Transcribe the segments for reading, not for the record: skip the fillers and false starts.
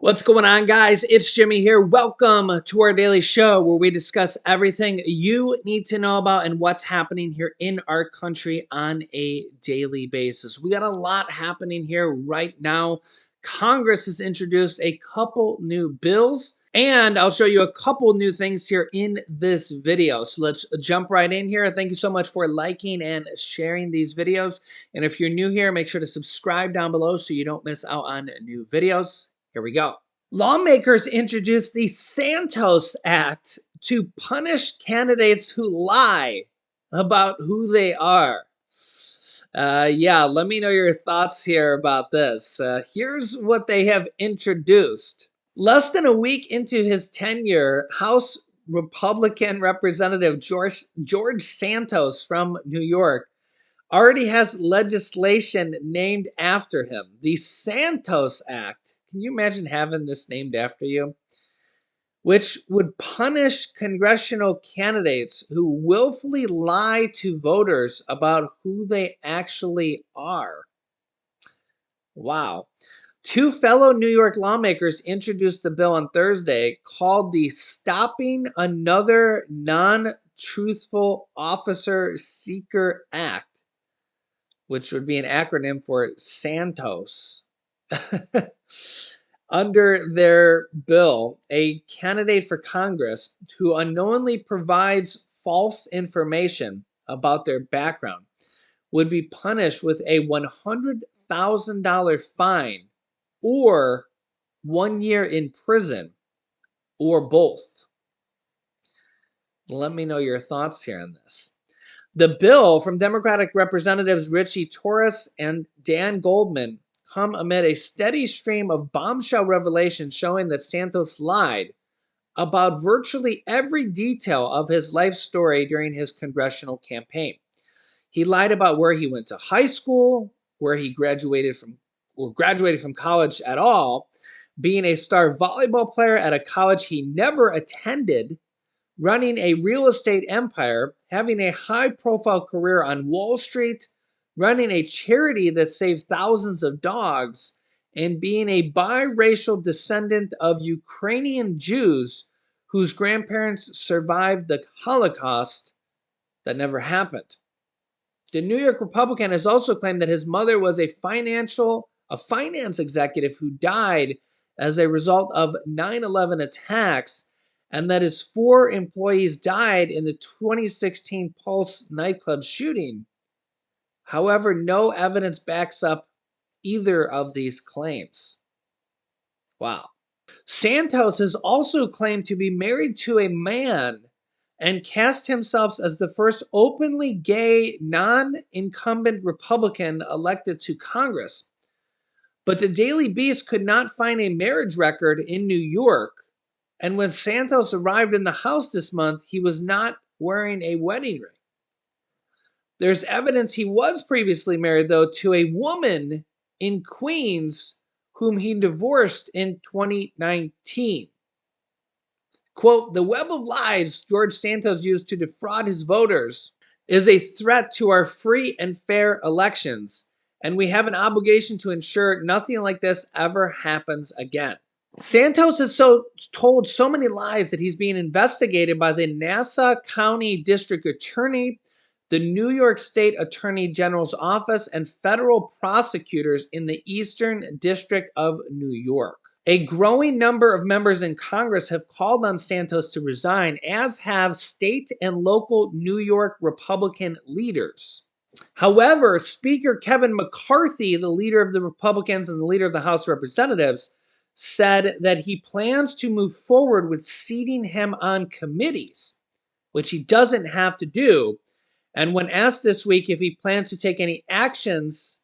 What's going on, guys? It's Jimmy here. Welcome to our daily show where we discuss everything you need to know about and what's happening here in our country on a daily basis. We got a lot happening here right now. Congress has introduced a couple new bills, and I'll show you a couple new things here in this video. So let's jump right in here. Thank you so much for liking and sharing these videos. And if you're new here, make sure to subscribe down below so you don't miss out on new videos. Here we go. Lawmakers introduced the Santos Act to punish candidates who lie about who they are. Yeah, let me know your thoughts here about this. Here's what they have introduced. Less than a week into his tenure, House Republican Representative George Santos from New York already has legislation named after him. The Santos Act. Can you imagine having this named after you? Which would punish congressional candidates who willfully lie to voters about who they actually are. Wow. Two fellow New York lawmakers introduced a bill on Thursday called the Stopping Another Non-Truthful Officer Seeker Act, which would be an acronym for Santos. Under their bill, a candidate for Congress who unknowingly provides false information about their background would be punished with a $100,000 fine or 1 year in prison or both. Let me know your thoughts here on this. The bill from Democratic Representatives Richie Torres and Dan Goldman come amid a steady stream of bombshell revelations showing that Santos lied about virtually every detail of his life story during his congressional campaign. He lied about where he went to high school, where he graduated from college at all, being a star volleyball player at a college he never attended, running a real estate empire, having a high-profile career on Wall Street, running a charity that saved thousands of dogs, and being a biracial descendant of Ukrainian Jews whose grandparents survived the Holocaust that never happened. The New York Republican has also claimed that his mother was a finance executive who died as a result of 9/11 attacks, and that his 4 employees died in the 2016 Pulse nightclub shooting. However, no evidence backs up either of these claims. Wow. Santos has also claimed to be married to a man and cast himself as the first openly gay, non-incumbent Republican elected to Congress. But the Daily Beast could not find a marriage record in New York. And when Santos arrived in the House this month, he was not wearing a wedding ring. There's evidence he was previously married, though, to a woman in Queens whom he divorced in 2019. Quote, the web of lies George Santos used to defraud his voters is a threat to our free and fair elections, and we have an obligation to ensure nothing like this ever happens again. Santos has told so many lies that he's being investigated by the Nassau County District Attorney, the New York State Attorney General's Office, and federal prosecutors in the Eastern District of New York. A growing number of members in Congress have called on Santos to resign, as have state and local New York Republican leaders. However, Speaker Kevin McCarthy, the leader of the Republicans and the leader of the House of Representatives, said that he plans to move forward with seating him on committees, which he doesn't have to do. And when asked this week if he plans to take any actions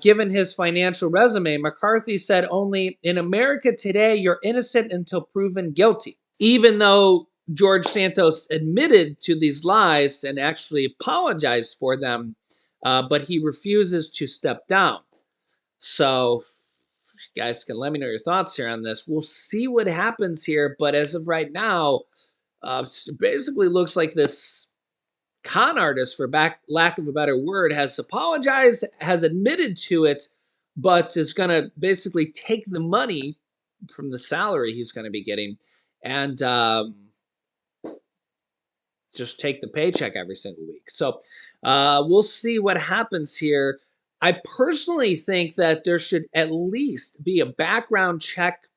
given his financial resume, McCarthy said only, in America today, you're innocent until proven guilty. Even though George Santos admitted to these lies and actually apologized for them, but he refuses to step down. So you guys can let me know your thoughts here on this. We'll see what happens here, but as of right now, it basically looks like this con artist, for lack of a better word, has apologized, has admitted to it, but is going to basically take the money from the salary he's going to be getting, and just take the paycheck every single week. So we'll see what happens here. I personally think that there should at least be a background check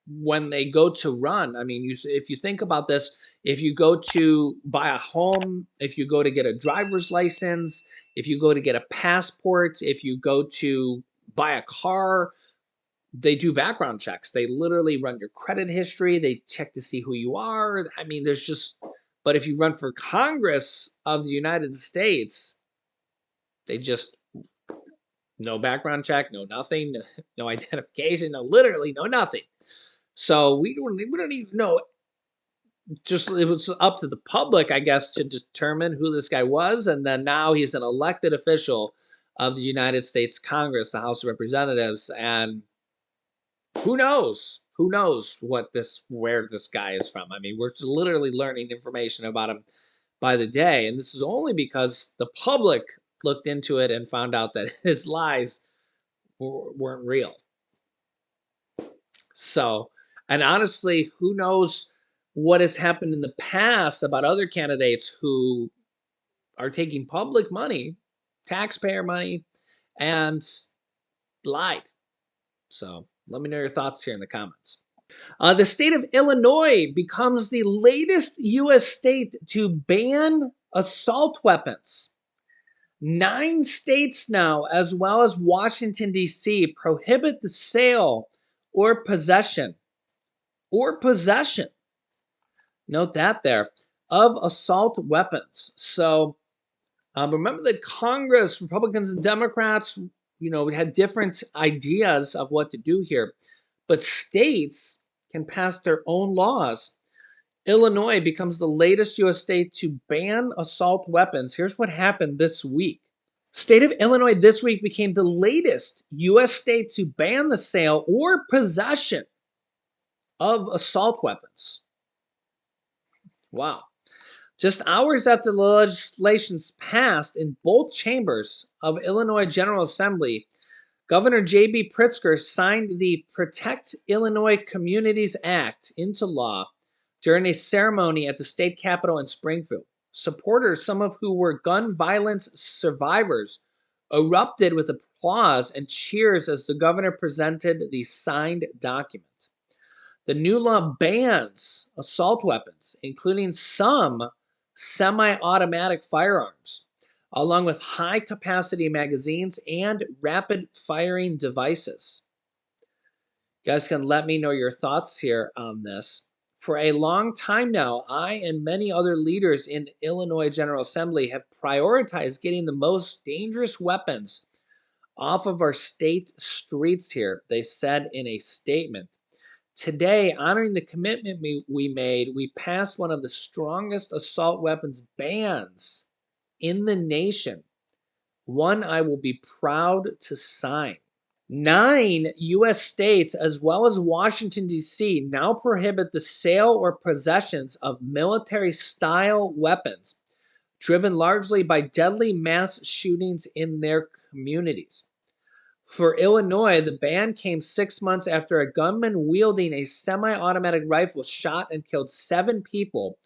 when they go to run. I mean, if you think about this, if you go to buy a home, if you go to get a driver's license, if you go to get a passport, if you go to buy a car, they do background checks. They literally run your credit history. They check to see who you are. I mean, there's just, but if you run for Congress of the United States, they just, no background check, no nothing, no identification, no literally no nothing. So we don't even know. Just it was up to the public, I guess, to determine who this guy was, and then now he's an elected official of the United States Congress, the House of Representatives, and who knows? Who knows where this guy is from? I mean, we're literally learning information about him by the day, and this is only because the public looked into it and found out that his lies weren't real. So, and honestly, who knows what has happened in the past about other candidates who are taking public money, taxpayer money, and lied. So, let me know your thoughts here in the comments. The state of Illinois becomes the latest U.S. state to ban assault weapons. 9 states now, as well as Washington, D.C., prohibit the sale or possession note that there, of assault weapons. So remember that Congress, Republicans and Democrats, had different ideas of what to do here, but states can pass their own laws. Illinois becomes the latest U.S. state to ban assault weapons. Here's what happened this week. State of Illinois this week became the latest U.S. state to ban the sale or possession of assault weapons. Wow. Just hours after the legislation's passed in both chambers of Illinois General Assembly, Governor J.B. Pritzker signed the Protect Illinois Communities Act into law during a ceremony at the state capitol in Springfield. Supporters, some of who were gun violence survivors, erupted with applause and cheers as the governor presented the signed document. The new law bans assault weapons, including some semi-automatic firearms, along with high-capacity magazines and rapid-firing devices. You guys can let me know your thoughts here on this. For a long time now, I and many other leaders in Illinois General Assembly have prioritized getting the most dangerous weapons off of our state streets here, they said in a statement. Today, honoring the commitment we made, we passed one of the strongest assault weapons bans in the nation, one I will be proud to sign. 9 U.S. states, as well as Washington, D.C., now prohibit the sale or possessions of military-style weapons, driven largely by deadly mass shootings in their communities. For Illinois, the ban came 6 months after a gunman wielding a semi-automatic rifle shot and killed 7 people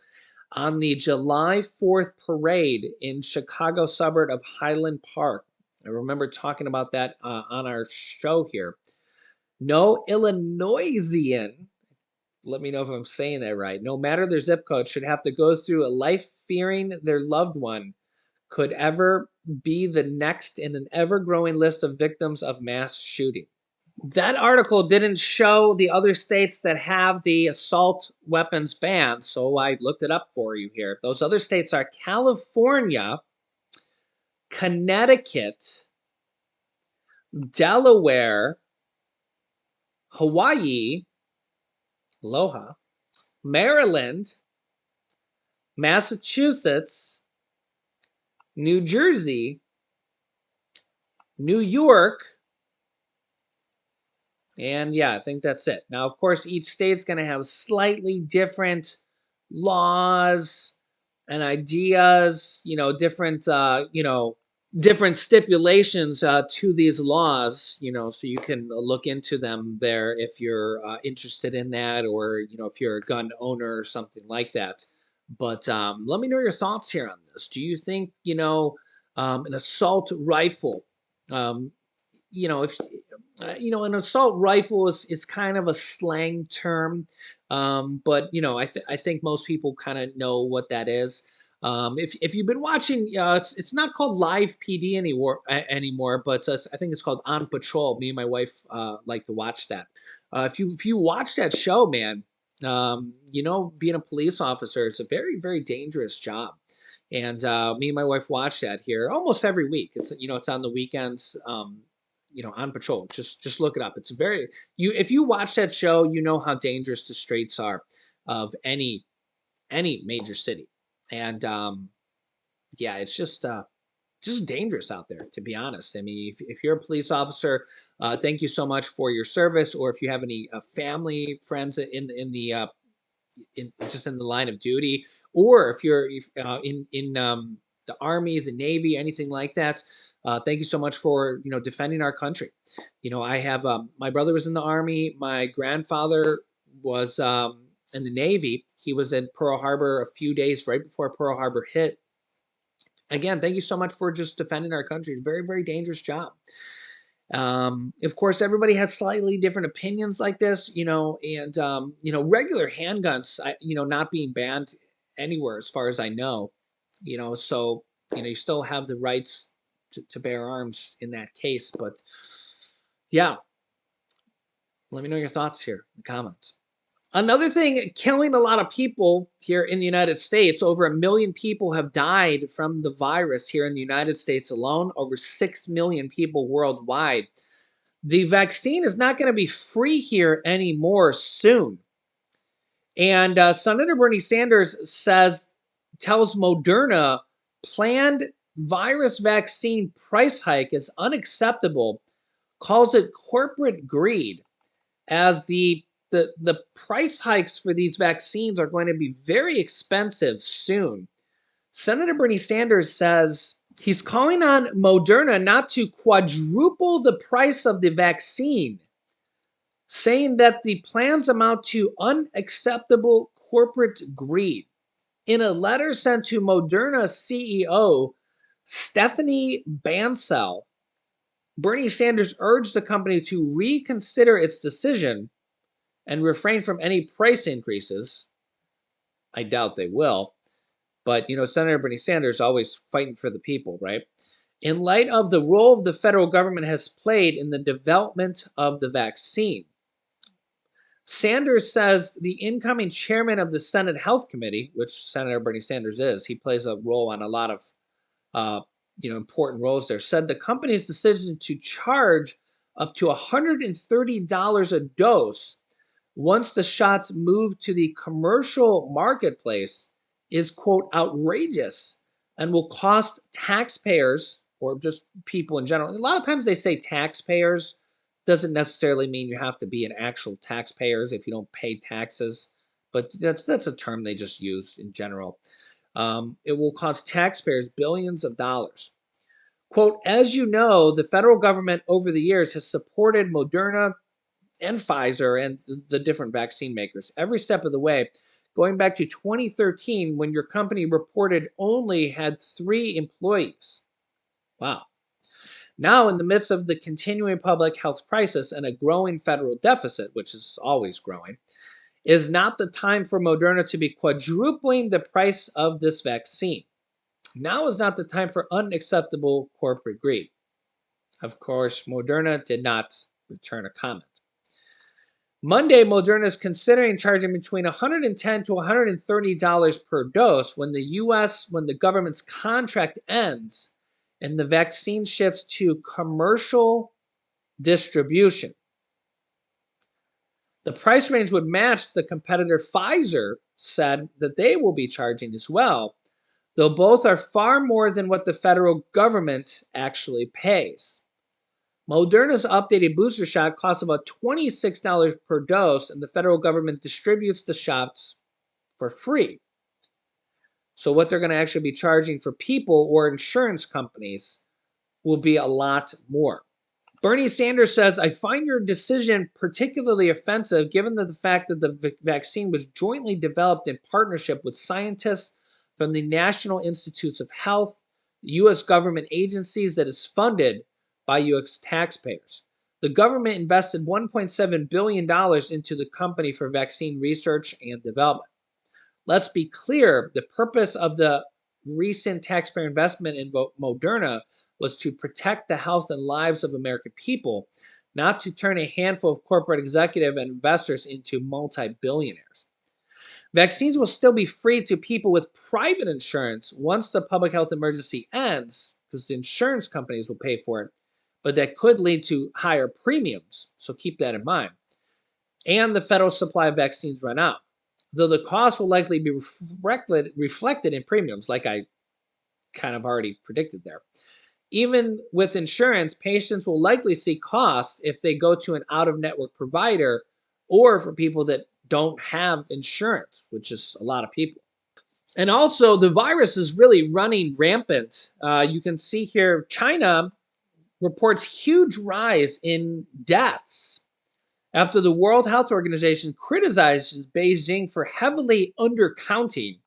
on the July 4th parade in Chicago suburb of Highland Park. I remember talking about that on our show here. No Illinoisian, let me know if I'm saying that right, no matter their zip code, should have to go through a life fearing their loved one could ever be the next in an ever-growing list of victims of mass shooting. That article didn't show the other states that have the assault weapons ban, so I looked it up for you here. Those other states are California, Connecticut, Delaware, Hawaii, aloha, Maryland, Massachusetts, New Jersey, New York, and yeah, I think that's it. Now, of course, each state's going to have slightly different laws and ideas, different, different stipulations to these laws, so you can look into them there if you're interested in that, or if you're a gun owner or something like that. But let me know your thoughts here on this. Do you think an assault rifle, um, if an assault rifle is kind of a slang term, but I think most people kind of know what that is. If you've been watching, it's not called Live PD anymore, but I think it's called On Patrol. Me and my wife like to watch that. If you watch that show, man, being a police officer is a very very dangerous job. And me and my wife watch that here almost every week. It's on the weekends. On Patrol. Just look it up. It's very you if you watch that show, you know how dangerous the streets are of any major city. And yeah, it's just dangerous out there, to be honest. I mean, if you're a police officer, thank you so much for your service. Or if you have any family, friends in the line of duty, or if you're in the Army, the Navy, anything like that. Thank you so much for defending our country. I have my brother was in the Army. My grandfather was in the Navy. He was in Pearl Harbor a few days right before Pearl Harbor hit. Again, thank you so much for just defending our country. It's a very, very dangerous job. Of course, everybody has slightly different opinions like this, and regular handguns, not being banned anywhere as far as I know, so you still have the rights to bear arms in that case. But yeah, let me know your thoughts here in the comments. Another thing, killing a lot of people here in the United States. Over 1 million people have died from the virus here in the United States alone. Over 6 million people worldwide. The vaccine is not going to be free here anymore soon. And Senator Bernie Sanders tells Moderna planned virus vaccine price hike is unacceptable, calls it corporate greed, as the price hikes for these vaccines are going to be very expensive soon. Senator Bernie Sanders says he's calling on Moderna not to quadruple the price of the vaccine, saying that the plans amount to unacceptable corporate greed. In a letter sent to Moderna CEO Stephanie Bancel, Bernie Sanders urged the company to reconsider its decision and refrain from any price increases. I doubt they will. But, Senator Bernie Sanders always fighting for the people, right? In light of the role the federal government has played in the development of the vaccine, Sanders says the incoming chairman of the Senate Health Committee, which Senator Bernie Sanders is, he plays a role on a lot of important roles there, said the company's decision to charge up to $130 a dose once the shots move to the commercial marketplace is, quote, outrageous and will cost taxpayers, or just people in general. A lot of times they say taxpayers, doesn't necessarily mean you have to be an actual taxpayers if you don't pay taxes, but that's a term they just use in general. It will cost taxpayers billions of dollars. Quote, as you know, the federal government over the years has supported Moderna and Pfizer and the different vaccine makers every step of the way, going back to 2013 when your company reported only had 3 employees. Wow. Now, in the midst of the continuing public health crisis and a growing federal deficit, which is always growing, is not the time for Moderna to be quadrupling the price of this vaccine. Now is not the time for unacceptable corporate greed. Of course, Moderna did not return a comment. Monday, Moderna is considering charging between $110 to $130 per dose when the government's contract ends and the vaccine shifts to commercial distribution. The price range would match the competitor Pfizer said that they will be charging as well, though both are far more than what the federal government actually pays. Moderna's updated booster shot costs about $26 per dose, and the federal government distributes the shots for free. So what they're going to actually be charging for people or insurance companies will be a lot more. Bernie Sanders says, I find your decision particularly offensive given the fact that the vaccine was jointly developed in partnership with scientists from the National Institutes of Health, U.S. government agencies that is funded by U.S. taxpayers. The government invested $1.7 billion into the company for vaccine research and development. Let's be clear, the purpose of the recent taxpayer investment in Moderna was to protect the health and lives of American people, not to turn a handful of corporate executive and investors into multi-billionaires. Vaccines will still be free to people with private insurance once the public health emergency ends, because the insurance companies will pay for it, but that could lead to higher premiums, so keep that in mind. And the federal supply of vaccines run out, though the cost will likely be reflected in premiums, like I kind of already predicted there. Even with insurance, patients will likely see costs if they go to an out-of-network provider or for people that don't have insurance, which is a lot of people. And also, the virus is really running rampant. You can see here, China reports huge rise in deaths after the World Health Organization criticizes Beijing for heavily undercounting,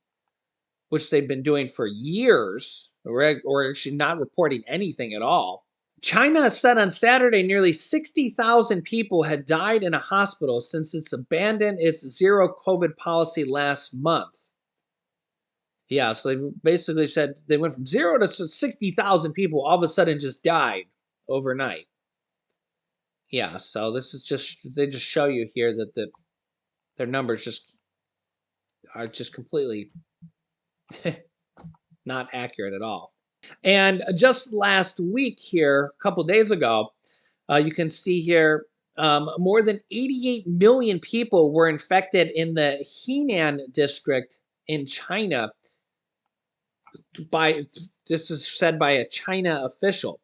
which they've been doing for years, or actually not reporting anything at all. China said on Saturday nearly 60,000 people had died in a hospital since it's abandoned its zero COVID policy last month. Yeah, so they basically said they went from 0 to 60,000 people all of a sudden just died overnight. Yeah, so this is just, they just show you here that their numbers just are just completely not accurate at all. And just last week here, a couple days ago, you can see here more than 88 million people were infected in the Henan district in China. This is said by a China official,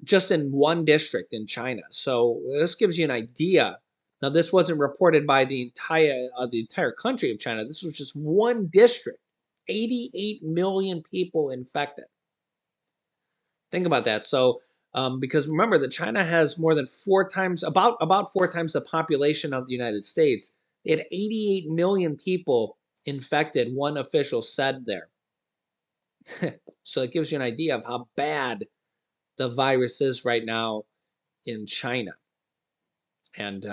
just in one district in China. So this gives you an idea. Now, this wasn't reported by the entire country of China. This was just one district. 88 million people infected. Think about that. So, because remember that China has more than about 4 times the population of the United States. They had 88 million people infected, one official said there. So it gives you an idea of how bad the virus is right now in China. And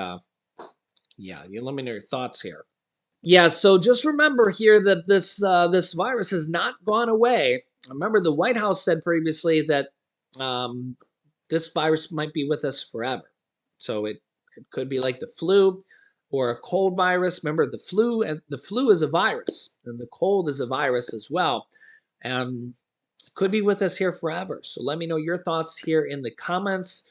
yeah, you let me know your thoughts here. Yeah, so just remember here that this virus has not gone away. Remember, the White House said previously that um, this virus might be with us forever. So it could be like the flu or a cold virus. Remember, the flu is a virus, and the cold is a virus as well, and could be with us here forever. So let me know your thoughts here in the comments.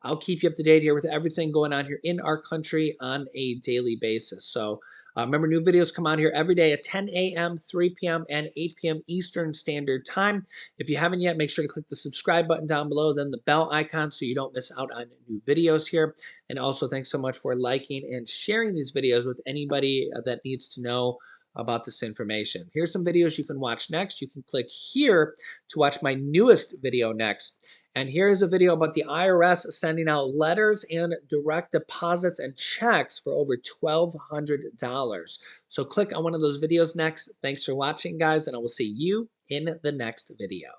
I'll keep you up to date here with everything going on here in our country on a daily basis. So remember, new videos come out here every day at 10 a.m., 3 p.m., and 8 p.m. Eastern Standard Time. If you haven't yet, make sure to click the subscribe button down below, then the bell icon so you don't miss out on new videos here. And also, thanks so much for liking and sharing these videos with anybody that needs to know about this information. Here's some videos you can watch next. You can click here to watch my newest video next. And here's a video about the IRS sending out letters and direct deposits and checks for over $1,200. So click on one of those videos next. Thanks for watching, guys, and I will see you in the next video.